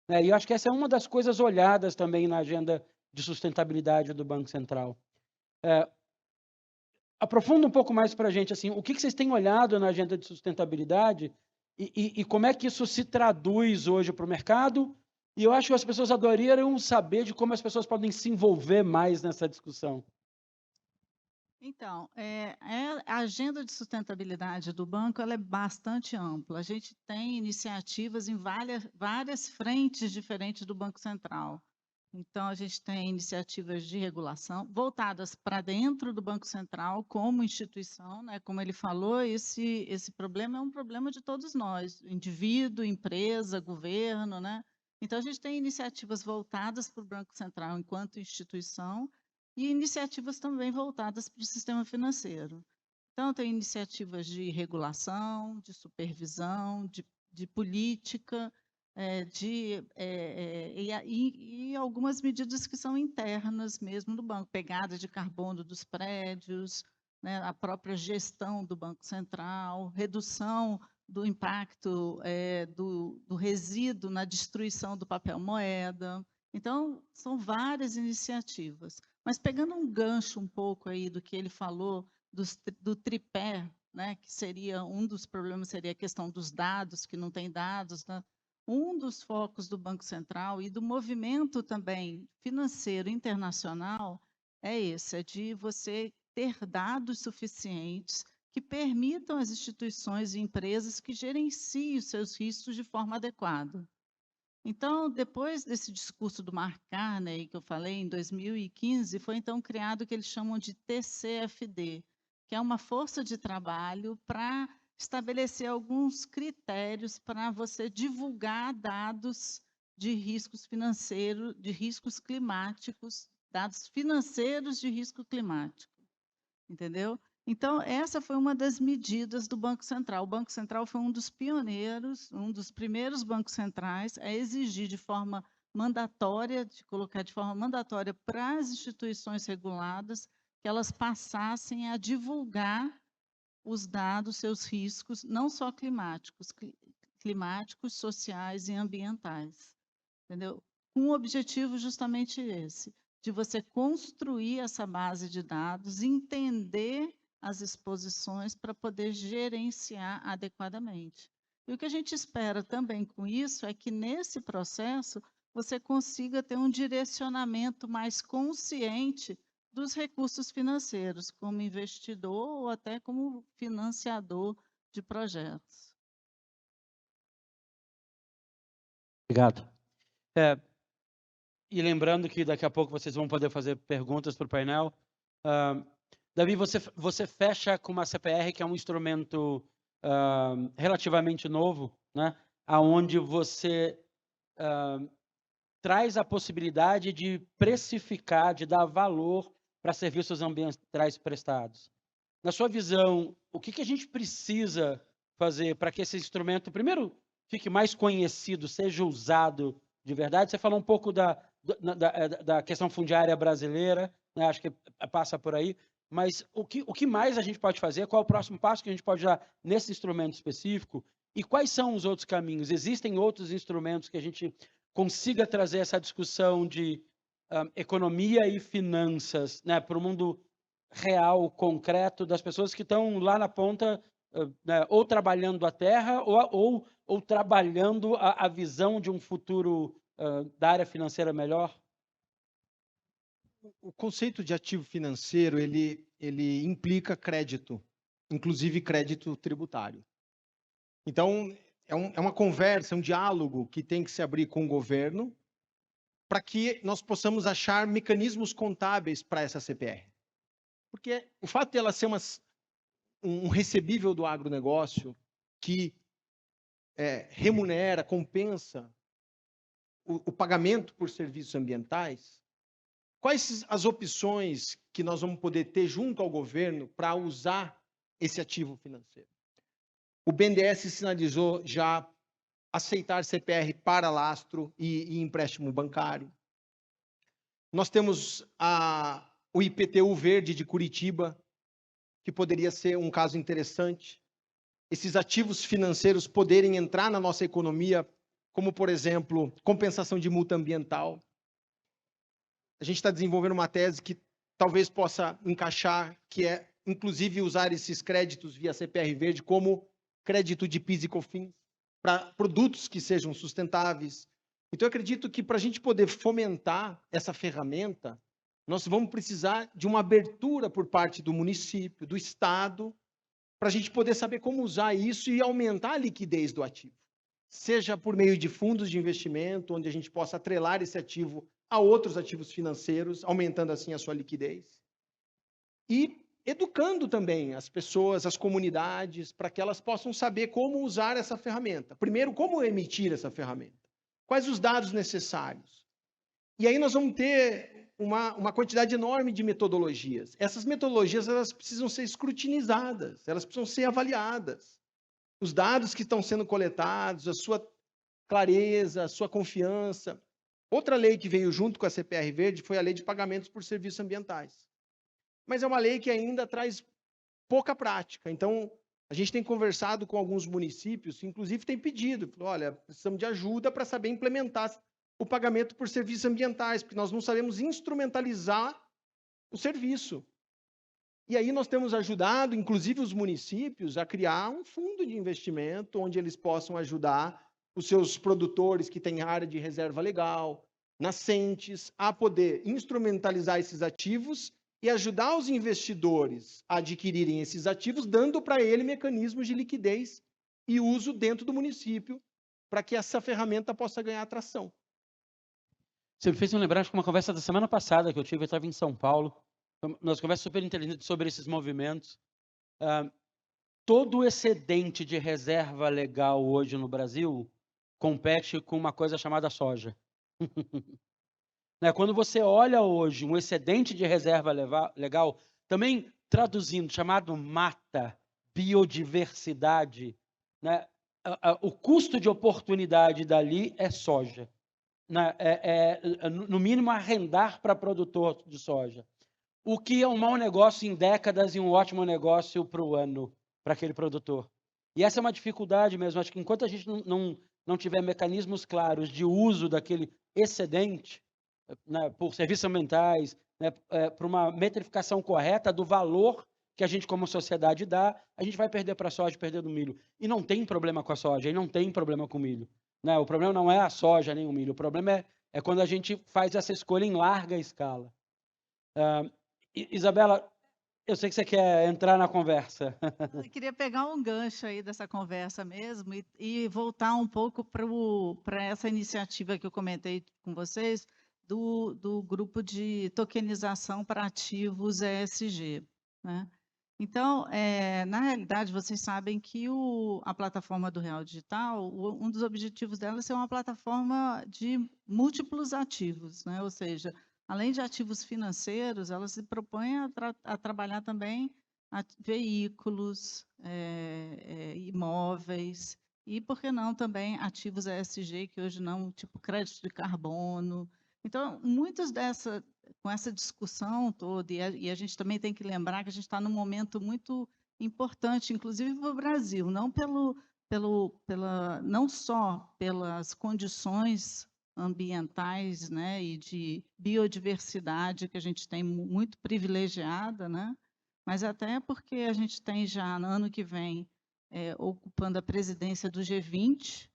Né? E eu acho que essa é uma das coisas olhadas também na agenda de sustentabilidade do Banco Central. Aprofunda um pouco mais para a gente, assim, o que vocês têm olhado na agenda de sustentabilidade e como é que isso se traduz hoje para o mercado? E eu acho que as pessoas adorariam saber de como as pessoas podem se envolver mais nessa discussão. Então, a agenda de sustentabilidade do banco ela é bastante ampla. A gente tem iniciativas em várias frentes diferentes do Banco Central. Então, a gente tem iniciativas de regulação voltadas para dentro do Banco Central como instituição, né? Como ele falou, esse problema é um problema de todos nós, indivíduo, empresa, governo, né? Então, a gente tem iniciativas voltadas para o Banco Central enquanto instituição e iniciativas também voltadas para o sistema financeiro. Então, tem iniciativas de regulação, de supervisão, de política, e algumas medidas que são internas mesmo do banco, pegada de carbono dos prédios, né, a própria gestão do Banco Central, redução do impacto do resíduo na destruição do papel moeda. Então, são várias iniciativas. Mas pegando um gancho um pouco aí do que ele falou, do tripé, né, que seria um dos problemas, seria a questão dos dados, que não tem dados, né? Um dos focos do Banco Central e do movimento também financeiro internacional é esse, é de você ter dados suficientes que permitam às instituições e empresas que gerenciem os seus riscos de forma adequada. Então, depois desse discurso do Mark Carney, que eu falei, em 2015, foi então criado o que eles chamam de TCFD, que é uma força de trabalho para estabelecer alguns critérios para você divulgar dados de riscos financeiros, de riscos climáticos, dados financeiros de risco climático, entendeu? Então, essa foi uma das medidas do Banco Central. O Banco Central foi um dos pioneiros, um dos primeiros bancos centrais a exigir de forma mandatória, de colocar de forma mandatória para as instituições reguladas, que elas passassem a divulgar os dados, seus riscos, não só climáticos, sociais e ambientais, entendeu? Com o objetivo justamente esse, de você construir essa base de dados, entender as exposições para poder gerenciar adequadamente. E o que a gente espera também com isso é que, nesse processo, você consiga ter um direcionamento mais consciente dos recursos financeiros, como investidor ou até como financiador de projetos. Obrigado. E lembrando que daqui a pouco vocês vão poder fazer perguntas para o painel. Davi, você fecha com uma CPR, que é um instrumento relativamente novo, né? Onde você traz a possibilidade de precificar, de dar valor para serviços ambientais prestados. Na sua visão, o que a gente precisa fazer para que esse instrumento, primeiro, fique mais conhecido, seja usado de verdade? Você falou um pouco da questão fundiária brasileira, né? Acho que passa por aí, mas o que mais a gente pode fazer? Qual é o próximo passo que a gente pode dar nesse instrumento específico? E quais são os outros caminhos? Existem outros instrumentos que a gente consiga trazer essa discussão de economia e finanças, né, para o mundo real, concreto, das pessoas que estão lá na ponta, né, ou trabalhando a terra ou trabalhando a visão de um futuro da área financeira melhor? O conceito de ativo financeiro, ele implica crédito, inclusive crédito tributário. Então, é uma conversa, um diálogo que tem que se abrir com o governo para que nós possamos achar mecanismos contábeis para essa CPR. Porque o fato de ela ser um recebível do agronegócio que remunera, compensa o pagamento por serviços ambientais, quais as opções que nós vamos poder ter junto ao governo para usar esse ativo financeiro? O BNDES sinalizou já aceitar CPR para lastro e empréstimo bancário. Nós temos o IPTU verde de Curitiba, que poderia ser um caso interessante. Esses ativos financeiros poderem entrar na nossa economia, como, por exemplo, compensação de multa ambiental. A gente está desenvolvendo uma tese que talvez possa encaixar, que é, inclusive, usar esses créditos via CPR verde como crédito de PIS e COFINS para produtos que sejam sustentáveis. Então, eu acredito que para a gente poder fomentar essa ferramenta, nós vamos precisar de uma abertura por parte do município, do Estado, para a gente poder saber como usar isso e aumentar a liquidez do ativo. Seja por meio de fundos de investimento, onde a gente possa atrelar esse ativo a outros ativos financeiros, aumentando assim a sua liquidez. E educando também as pessoas, as comunidades, para que elas possam saber como usar essa ferramenta. Primeiro, como emitir essa ferramenta. Quais os dados necessários. E aí nós vamos ter uma quantidade enorme de metodologias. Essas metodologias elas precisam ser escrutinizadas, elas precisam ser avaliadas. Os dados que estão sendo coletados, a sua clareza, a sua confiança. Outra lei que veio junto com a CPR Verde foi a Lei de Pagamentos por Serviços Ambientais. Mas é uma lei que ainda traz pouca prática. Então, a gente tem conversado com alguns municípios, inclusive tem pedido, olha, precisamos de ajuda para saber implementar o pagamento por serviços ambientais, porque nós não sabemos instrumentalizar o serviço. E aí nós temos ajudado, inclusive, os municípios a criar um fundo de investimento onde eles possam ajudar os seus produtores que têm área de reserva legal, nascentes, a poder instrumentalizar esses ativos e ajudar os investidores a adquirirem esses ativos, dando para ele mecanismos de liquidez e uso dentro do município, para que essa ferramenta possa ganhar atração. Você me fez me lembrar de uma conversa da semana passada que eu tive, eu estava em São Paulo, nós conversamos super inteligentes sobre esses movimentos. Todo o excedente de reserva legal hoje no Brasil compete com uma coisa chamada soja. Quando você olha hoje um excedente de reserva legal, também traduzindo, chamado mata, biodiversidade, né? O custo de oportunidade dali é soja. No mínimo, arrendar para produtor de soja. O que é um mau negócio em décadas e um ótimo negócio para o ano, para aquele produtor. E essa é uma dificuldade mesmo. Acho que enquanto a gente não tiver mecanismos claros de uso daquele excedente, né, por serviços ambientais, né, para uma metrificação correta do valor que a gente como sociedade dá, a gente vai perder para a soja, perder do milho. E não tem problema com a soja, e não tem problema com o milho. Né? O problema não é a soja nem o milho, o problema é quando a gente faz essa escolha em larga escala. Isabela, eu sei que você quer entrar na conversa. Eu queria pegar um gancho aí dessa conversa mesmo e voltar um pouco para essa iniciativa que eu comentei com vocês, do grupo de tokenização para ativos ESG. Né? Então, na realidade, vocês sabem que a plataforma do Real Digital, um dos objetivos dela é ser uma plataforma de múltiplos ativos, né? Ou seja, além de ativos financeiros, ela se propõe a trabalhar também veículos, imóveis e, por que não, também ativos ESG, que hoje não, tipo crédito de carbono. Então, muitos com essa discussão toda, e a gente também tem que lembrar que a gente está num momento muito importante, inclusive para o Brasil, não só pelas condições ambientais, né, e de biodiversidade que a gente tem muito privilegiada, né, mas até porque a gente tem já no ano que vem ocupando a presidência do G20,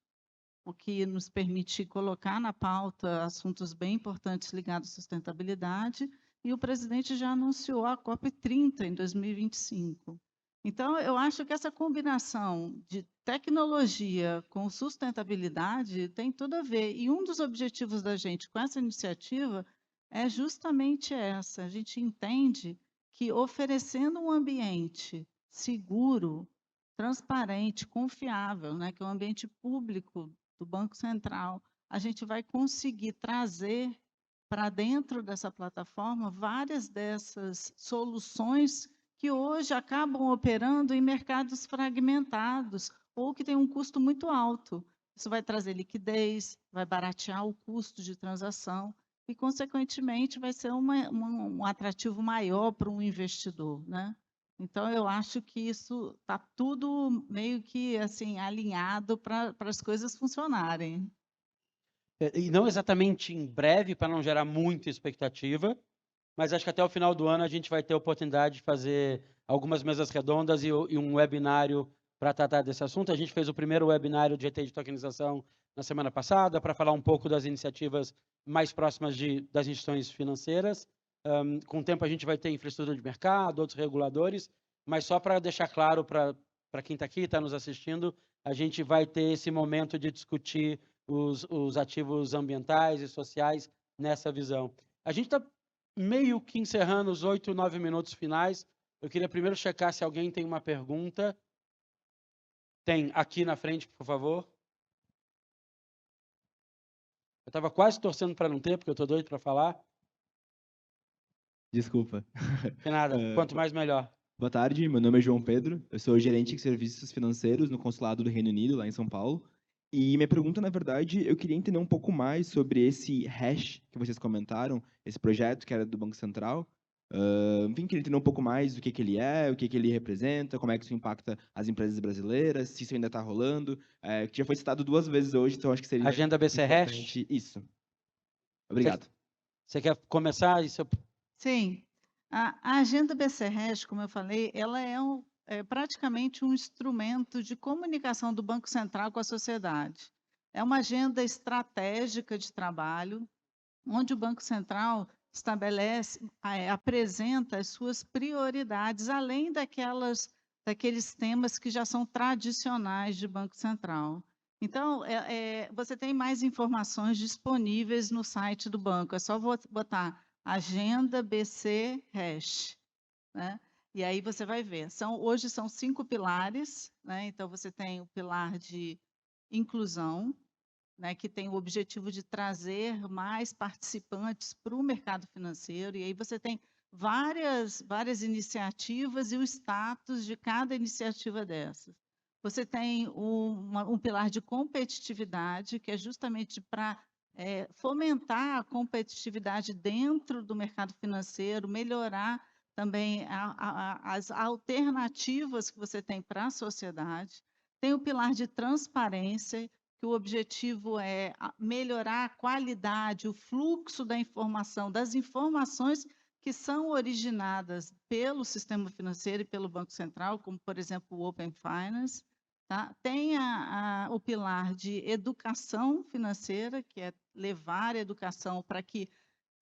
o que nos permite colocar na pauta assuntos bem importantes ligados à sustentabilidade, e o presidente já anunciou a COP30 em 2025. Então, eu acho que essa combinação de tecnologia com sustentabilidade tem tudo a ver. E um dos objetivos da gente com essa iniciativa é justamente essa. A gente entende que oferecendo um ambiente seguro, transparente, confiável, né, que é um ambiente público do Banco Central, a gente vai conseguir trazer para dentro dessa plataforma várias dessas soluções que hoje acabam operando em mercados fragmentados ou que têm um custo muito alto. Isso vai trazer liquidez, vai baratear o custo de transação e, consequentemente, vai ser um atrativo maior para um investidor, né? Então, eu acho que isso está tudo meio que assim alinhado para as coisas funcionarem. E não exatamente em breve, para não gerar muita expectativa, mas acho que até o final do ano a gente vai ter a oportunidade de fazer algumas mesas redondas e um webinário para tratar desse assunto. A gente fez o primeiro webinário de ET de tokenização na semana passada, para falar um pouco das iniciativas mais próximas das instituições financeiras. Com o tempo a gente vai ter infraestrutura de mercado, outros reguladores, mas só para deixar claro para quem está aqui, está nos assistindo, a gente vai ter esse momento de discutir os ativos ambientais e sociais nessa visão. A gente está meio que encerrando os 8, 9 minutos finais. Eu queria primeiro checar se alguém tem uma pergunta. Tem aqui na frente, por favor. Eu estava quase torcendo para não ter, porque eu estou doido para falar. Desculpa. De nada, quanto mais melhor. Boa tarde, meu nome é João Pedro, eu sou gerente de serviços financeiros no Consulado do Reino Unido, lá em São Paulo. E minha pergunta, na verdade, eu queria entender um pouco mais sobre esse hash que vocês comentaram, esse projeto que era do Banco Central. Enfim, queria entender um pouco mais do que ele é, o que ele representa, como é que isso impacta as empresas brasileiras, se isso ainda está rolando, que já foi citado 2 vezes hoje, então acho que seria Agenda BC Hash? importante isso. Obrigado. Você quer começar? Sim. A agenda BC Hash, como eu falei, ela é praticamente um instrumento de comunicação do Banco Central com a sociedade. É uma agenda estratégica de trabalho, onde o Banco Central apresenta as suas prioridades, além daqueles temas que já são tradicionais de Banco Central. Então, você tem mais informações disponíveis no site do banco. É só botar Agenda BC Hash, né? E aí você vai ver. Hoje são 5 pilares, né? Então, você tem o pilar de inclusão, né, que tem o objetivo de trazer mais participantes para o mercado financeiro, e aí você tem várias iniciativas e o status de cada iniciativa dessas. Você tem um pilar de competitividade, que é justamente para fomentar a competitividade dentro do mercado financeiro, melhorar também as alternativas que você tem para a sociedade. Tem o pilar de transparência, que o objetivo é melhorar a qualidade, o fluxo da informação, das informações que são originadas pelo sistema financeiro e pelo Banco Central, como, por exemplo, o Open Finance. Tá? Tem o pilar de educação financeira, que é levar a educação para que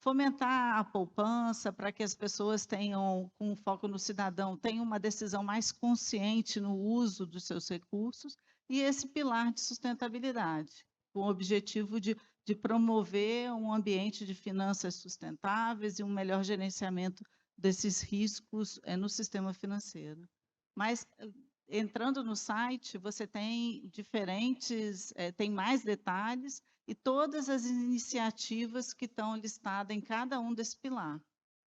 fomentar a poupança, para que as pessoas tenham, com foco no cidadão, tenham uma decisão mais consciente no uso dos seus recursos, e esse pilar de sustentabilidade, com o objetivo de promover um ambiente de finanças sustentáveis e um melhor gerenciamento desses riscos no sistema financeiro. Mas, entrando no site, você tem tem mais detalhes, e todas as iniciativas que estão listadas em cada um desse pilar.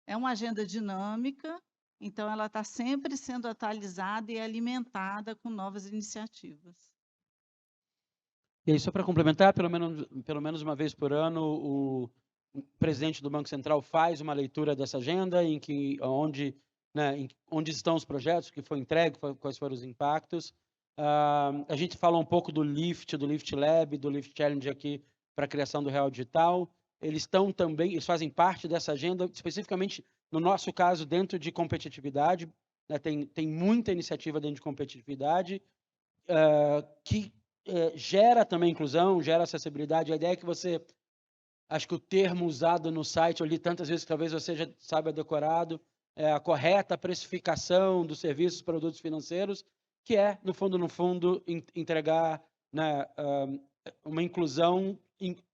É uma agenda dinâmica, então ela está sempre sendo atualizada e alimentada com novas iniciativas. E aí, só para complementar, pelo menos uma vez por ano, o presidente do Banco Central faz uma leitura dessa agenda, onde estão os projetos, que foi entregue, quais foram os impactos. A gente fala um pouco do Lift Lab, do Lift Challenge aqui para a criação do Real Digital. Eles fazem parte dessa agenda, especificamente, no nosso caso, dentro de competitividade. Né, tem muita iniciativa dentro de competitividade, que gera também inclusão, gera acessibilidade. A ideia é que você... Acho que o termo usado no site, eu li tantas vezes que talvez você já saiba decorado, é a correta precificação dos serviços e produtos financeiros, que é, no fundo, entregar, né, uma inclusão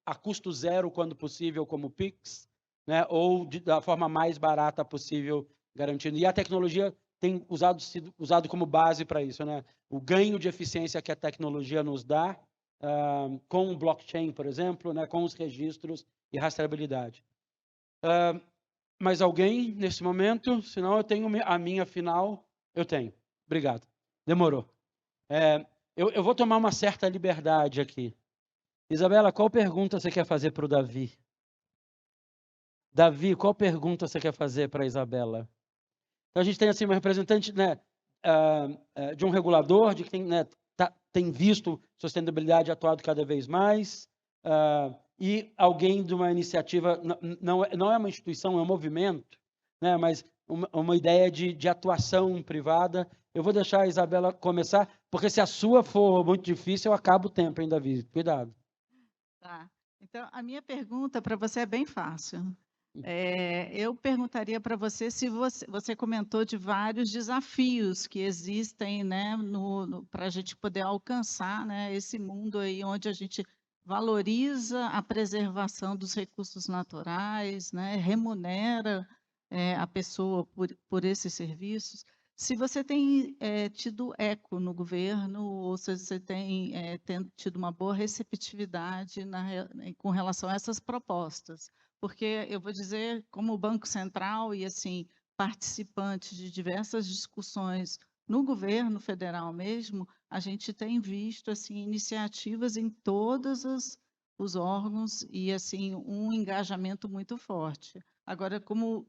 a custo zero, quando possível, como o Pix, né, ou da forma mais barata possível, garantindo. E a tecnologia tem sido usado como base para isso, né? O ganho de eficiência que a tecnologia nos dá, com o blockchain, por exemplo, né, com os registros e rastreabilidade. Mais alguém nesse momento? Senão eu tenho a minha final. Eu tenho. Obrigado. Demorou. Eu vou tomar uma certa liberdade aqui. Isabela, qual pergunta você quer fazer para o Davi? Davi, qual pergunta você quer fazer para a Isabela? Então, a gente tem assim, uma representante, né, de um regulador, de quem, né, tem visto sustentabilidade atuado cada vez mais, e alguém de uma iniciativa, não é uma instituição, é um movimento, né, mas uma ideia de atuação privada. Eu vou deixar a Isabela começar, porque se a sua for muito difícil, eu acabo o tempo, hein, Davi? Cuidado. Tá. Então, a minha pergunta para você é bem fácil. Eu perguntaria para você se você comentou de vários desafios que existem, né, para a gente poder alcançar, né, esse mundo aí onde a gente valoriza a preservação dos recursos naturais, né, remunera a pessoa por esses serviços. Se você tem tido eco no governo, ou se você tem tido uma boa receptividade com relação a essas propostas. Porque eu vou dizer, como Banco Central e assim participante de diversas discussões no governo federal mesmo, a gente tem visto assim iniciativas em todos os órgãos e assim um engajamento muito forte. Agora, como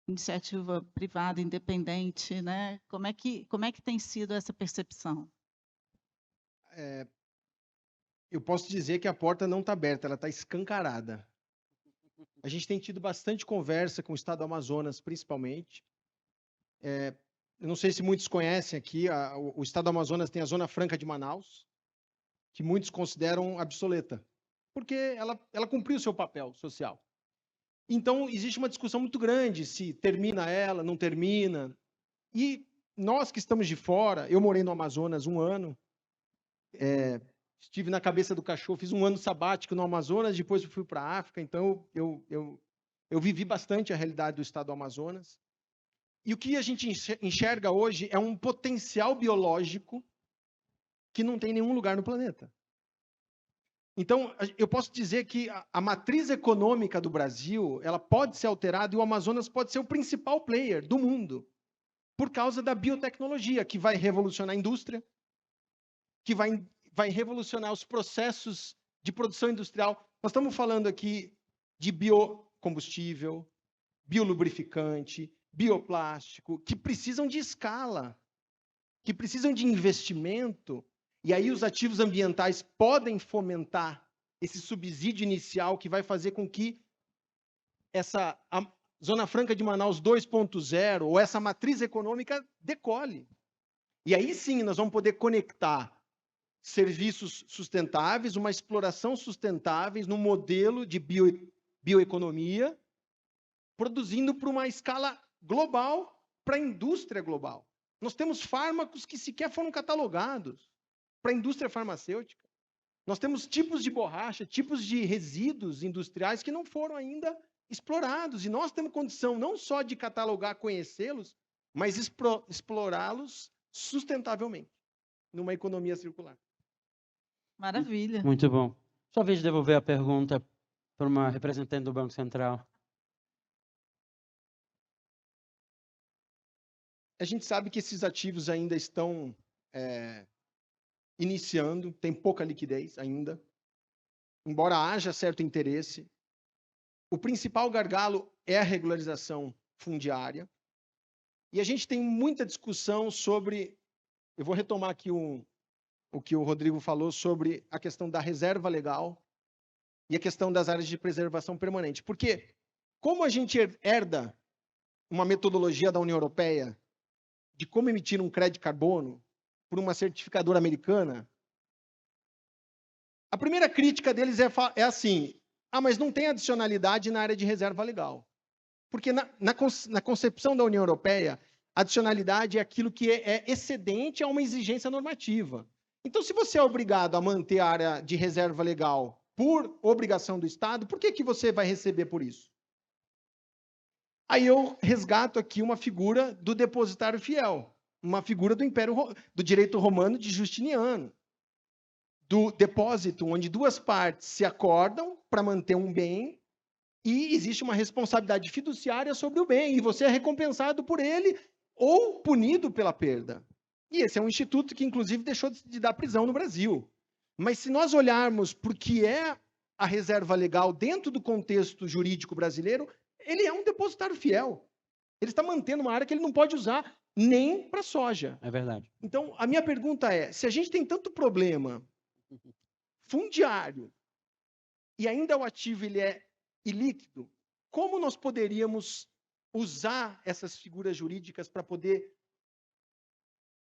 iniciativa privada independente, né? Como é que tem sido essa percepção? Eu posso dizer que a porta não está aberta, ela está escancarada. A gente tem tido bastante conversa com o Estado do Amazonas, principalmente. Eu não sei se muitos conhecem aqui, o Estado do Amazonas tem a Zona Franca de Manaus, que muitos consideram obsoleta, porque ela cumpriu o seu papel social. Então, existe uma discussão muito grande se termina ela, não termina. E nós que estamos de fora, eu morei no Amazonas 1 ano, estive na cabeça do cachorro, fiz 1 ano sabático no Amazonas, depois eu fui para a África, então eu vivi bastante a realidade do estado do Amazonas. E o que a gente enxerga hoje é um potencial biológico que não tem em nenhum lugar no planeta. Então, eu posso dizer que a matriz econômica do Brasil, ela pode ser alterada e o Amazonas pode ser o principal player do mundo por causa da biotecnologia, que vai revolucionar a indústria, que vai revolucionar os processos de produção industrial. Nós estamos falando aqui de biocombustível, biolubrificante, bioplástico, que precisam de escala, que precisam de investimento E aí os ativos ambientais podem fomentar esse subsídio inicial que vai fazer com que a Zona Franca de Manaus 2.0 ou essa matriz econômica decole. E aí sim nós vamos poder conectar serviços sustentáveis, uma exploração sustentável no modelo de bioeconomia, produzindo para uma escala global, para a indústria global. Nós temos fármacos que sequer foram catalogados para a indústria farmacêutica. Nós temos tipos de borracha, tipos de resíduos industriais que não foram ainda explorados. E nós temos condição não só de catalogar, conhecê-los, mas explorá-los sustentavelmente, numa economia circular. Maravilha. Muito bom. Só vez de devolver a pergunta para uma representante do Banco Central. A gente sabe que esses ativos ainda estão iniciando, tem pouca liquidez ainda, embora haja certo interesse. O principal gargalo é a regularização fundiária. E a gente tem muita discussão sobre, eu vou retomar aqui o que o Rodrigo falou sobre a questão da reserva legal e a questão das áreas de preservação permanente. Porque como a gente herda uma metodologia da União Europeia de como emitir um crédito de carbono por uma certificadora americana, a primeira crítica deles é assim, mas não tem adicionalidade na área de reserva legal. Porque na concepção da União Europeia, adicionalidade é aquilo que é excedente a uma exigência normativa. Então, se você é obrigado a manter a área de reserva legal por obrigação do Estado, por que você vai receber por isso? Aí eu resgato aqui uma figura do depositário fiel, uma figura do direito romano de Justiniano, do depósito, onde duas partes se acordam para manter um bem e existe uma responsabilidade fiduciária sobre o bem, e você é recompensado por ele ou punido pela perda. E esse é um instituto que, inclusive, deixou de dar prisão no Brasil. Mas se nós olharmos para o que é a reserva legal dentro do contexto jurídico brasileiro, ele é um depositário fiel. Ele está mantendo uma área que ele não pode usar nem para soja. É verdade. Então, a minha pergunta é, se a gente tem tanto problema fundiário e ainda o ativo ele é ilíquido, como nós poderíamos usar essas figuras jurídicas para poder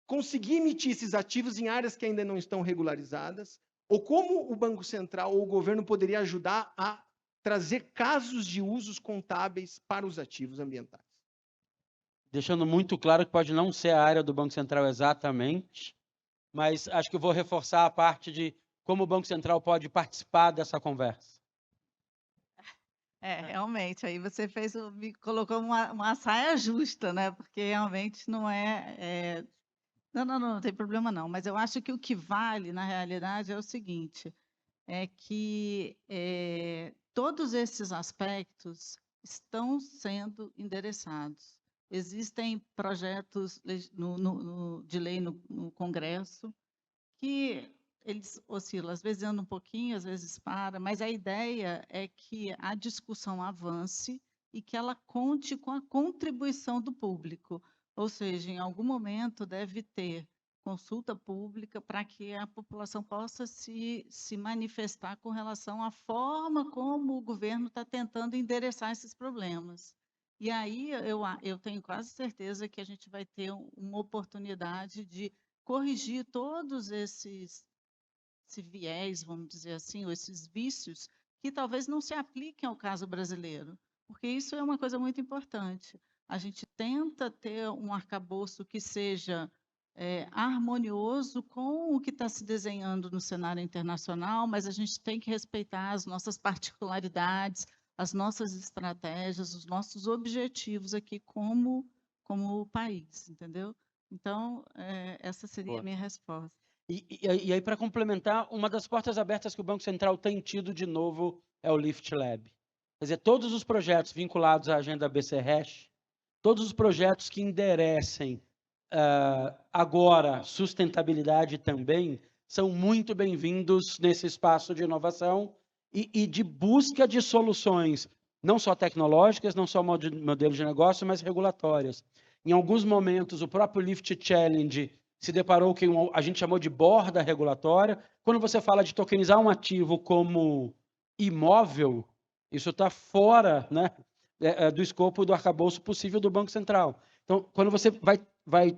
conseguir emitir esses ativos em áreas que ainda não estão regularizadas? Ou como o Banco Central ou o governo poderia ajudar a trazer casos de usos contábeis para os ativos ambientais? Deixando muito claro que pode não ser a área do Banco Central exatamente, mas acho que eu vou reforçar a parte de como o Banco Central pode participar dessa conversa. Realmente, aí você me colocou uma saia justa, né? Porque realmente não é... Não tem problema não, mas eu acho que o que vale, na realidade, é o seguinte, é que todos esses aspectos estão sendo endereçados. Existem projetos de lei no Congresso que eles oscilam, às vezes andam um pouquinho, às vezes para, mas a ideia é que a discussão avance e que ela conte com a contribuição do público. Ou seja, em algum momento deve ter consulta pública para que a população possa se manifestar com relação à forma como o governo está tentando endereçar esses problemas. E aí eu tenho quase certeza que a gente vai ter uma oportunidade de corrigir todos esse viés, vamos dizer assim, ou esses vícios, que talvez não se apliquem ao caso brasileiro, porque isso é uma coisa muito importante. A gente tenta ter um arcabouço que seja harmonioso com o que está se desenhando no cenário internacional, mas a gente tem que respeitar as nossas particularidades, as nossas estratégias, os nossos objetivos aqui como país, entendeu? Então, essa seria a minha resposta. E aí, para complementar, uma das portas abertas que o Banco Central tem tido de novo é o Lift Lab. Quer dizer, todos os projetos vinculados à agenda BC-Hash, todos os projetos que enderecem agora sustentabilidade também, são muito bem-vindos nesse espaço de inovação e de busca de soluções, não só tecnológicas, não só modelos de negócio, mas regulatórias. Em alguns momentos, o próprio Lift Challenge se deparou com o que a gente chamou de borda regulatória. Quando você fala de tokenizar um ativo como imóvel, isso está fora, né, do escopo do arcabouço possível do Banco Central. Então, quando você vai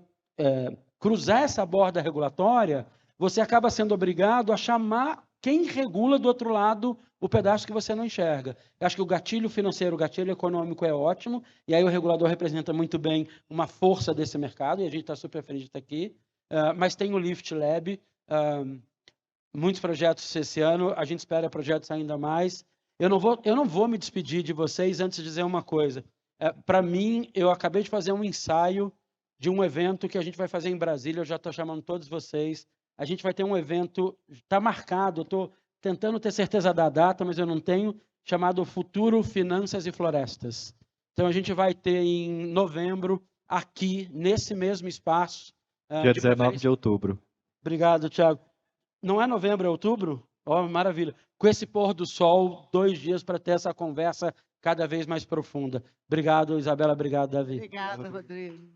cruzar essa borda regulatória, você acaba sendo obrigado a chamar quem regula do outro lado o pedaço que você não enxerga. Eu acho que o gatilho financeiro, o gatilho econômico é ótimo, e aí o regulador representa muito bem uma força desse mercado, e a gente está super feliz de estar aqui. Mas tem o Lift Lab, muitos projetos esse ano, a gente espera projetos ainda mais. Eu não vou me despedir de vocês antes de dizer uma coisa. Para mim, eu acabei de fazer um ensaio de um evento que a gente vai fazer em Brasília, eu já estou chamando todos vocês. A gente vai ter um evento, está marcado, estou tentando ter certeza da data, mas eu não tenho, chamado Futuro Finanças e Florestas. Então, a gente vai ter em novembro, aqui, nesse mesmo espaço. Dia 19 de outubro. Obrigado, Thiago. Não é novembro, é outubro? Oh, maravilha. Com esse pôr do sol, 2 dias para ter essa conversa cada vez mais profunda. Obrigado, Isabela. Obrigado, Davi. Obrigada, Rodrigo.